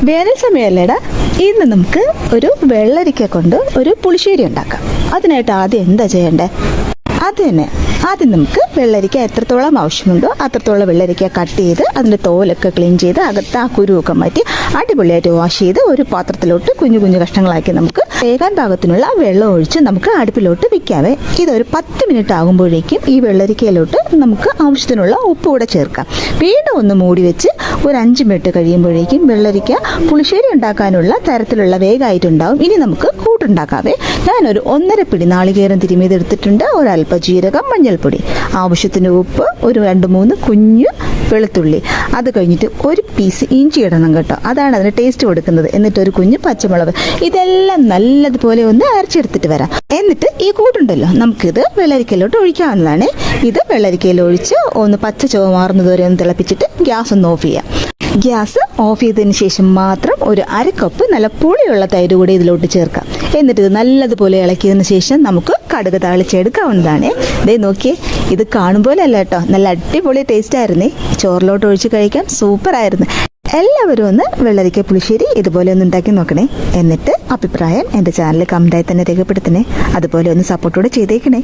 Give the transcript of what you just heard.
വേനൽ സമയമല്ലേടാ, ഇന്ന് നമുക്ക് ഒരു വെള്ളരിക്ക കൊണ്ട് ഒരു പുളിശ്ശേരി ഉണ്ടാക്കാം. അതിനായിട്ട് ആദ്യം എന്താ ചെയ്യണ്ടേ? അത് തന്നെ, ആദ്യം നമുക്ക് വെള്ളരിക്ക എത്രത്തോളം ആവശ്യമുണ്ടോ അത്രത്തോളം വെള്ളരിക്ക കട്ട് ചെയ്ത് അതിൻ്റെ തോലൊക്കെ ക്ലീൻ ചെയ്ത് അകത്ത് ആ കുരുവൊക്കെ മാറ്റി അടിപൊളിയായിട്ട് വാഷ് ചെയ്ത് ഒരു പാത്രത്തിലോട്ട് കുഞ്ഞു കുഞ്ഞു കഷ്ണങ്ങളാക്കി നമുക്ക് വേകാൻ പാകത്തിനുള്ള വെള്ളം ഒഴിച്ച് നമുക്ക് അടുപ്പിലോട്ട് വെക്കാവേ. ഇതൊരു 10 മിനിറ്റ് ആകുമ്പോഴേക്കും ഈ വെള്ളരിക്കയിലോട്ട് നമുക്ക് ആവശ്യത്തിനുള്ള ഉപ്പ് കൂടെ ചേർക്കാം. വീണ്ടും ഒന്ന് മൂടി വെച്ച് ഒരു 5 മിനിറ്റ് കഴിയുമ്പോഴേക്കും വെള്ളരിക്ക പുളിശ്ശേരി ഉണ്ടാക്കാനുള്ള തരത്തിലുള്ള വേഗമായിട്ടുണ്ടാവും. ഇനി നമുക്ക് കൂട്ടുണ്ടാക്കാവേ. ഞാനൊരു 1.5 പിടി നാളികേരം തിരുമിയതെടുത്തിട്ടുണ്ട്, ഒരല്പം ജീരകം, മഞ്ഞൾപ്പൊടി, ആവശ്യത്തിന് ഉപ്പ്, ഒരു 2-3 കുഞ്ഞു വെളുത്തുള്ളി, അത് കഴിഞ്ഞിട്ട് ഒരു പീസ് ഇഞ്ചി ഇടണം കേട്ടോ, അതാണ് അതിന് ടേസ്റ്റ് കൊടുക്കുന്നത്. എന്നിട്ട് ഒരു കുഞ്ഞ് പച്ചമുളക്, ഇതെല്ലാം നല്ലതുപോലെ ഒന്ന് അരച്ചെടുത്തിട്ട് വരാം. എന്നിട്ട് ഈ കൂട്ടുണ്ടല്ലോ നമുക്കിത് വെള്ളരിക്കയിലോട്ട് ഒഴിക്കാവുന്നതാണ്. ഇത് വെള്ളരിക്കയിൽ ഒഴിച്ച് ഒന്ന് പച്ച ചുവ മാറുന്നത് വരെ ഒന്ന് തിളപ്പിച്ചിട്ട് ഗ്യാസ് ഒന്ന് ഓഫ് ചെയ്യാം. ഗ്യാസ് ഓഫ് ചെയ്തതിന് ശേഷം മാത്രം ഒരു 1/2 കപ്പ് നല്ല പുളിയുള്ള തൈര് കൂടി ഇതിലോട്ട് ചേർക്കാം. എന്നിട്ട് ഇത് നല്ലതുപോലെ ഇളക്കിയതിന് ശേഷം നമുക്ക് കടുക് താളിച്ചെടുക്കാവുന്നതാണ്. ദേ നോക്കിയേ, ഇത് കാണുമ്പോൾ അല്ല കേട്ടോ, നല്ല അടിപൊളി ടേസ്റ്റ് ആയിരുന്നേ. ചോറിലോട്ട് ഒഴിച്ച് കഴിക്കാൻ സൂപ്പറായിരുന്നു. എല്ലാവരും ഒന്ന് വെള്ളരിക്ക പുളിശ്ശേരി ഇതുപോലെ ഒന്ന് ഉണ്ടാക്കി നോക്കണേ. എന്നിട്ട് അഭിപ്രായം എൻ്റെ ചാനലിൽ കമൻറ്റായി തന്നെ രേഖപ്പെടുത്തണേ. അതുപോലെ ഒന്ന് സപ്പോർട്ടോടെ ചെയ്തേക്കണേ.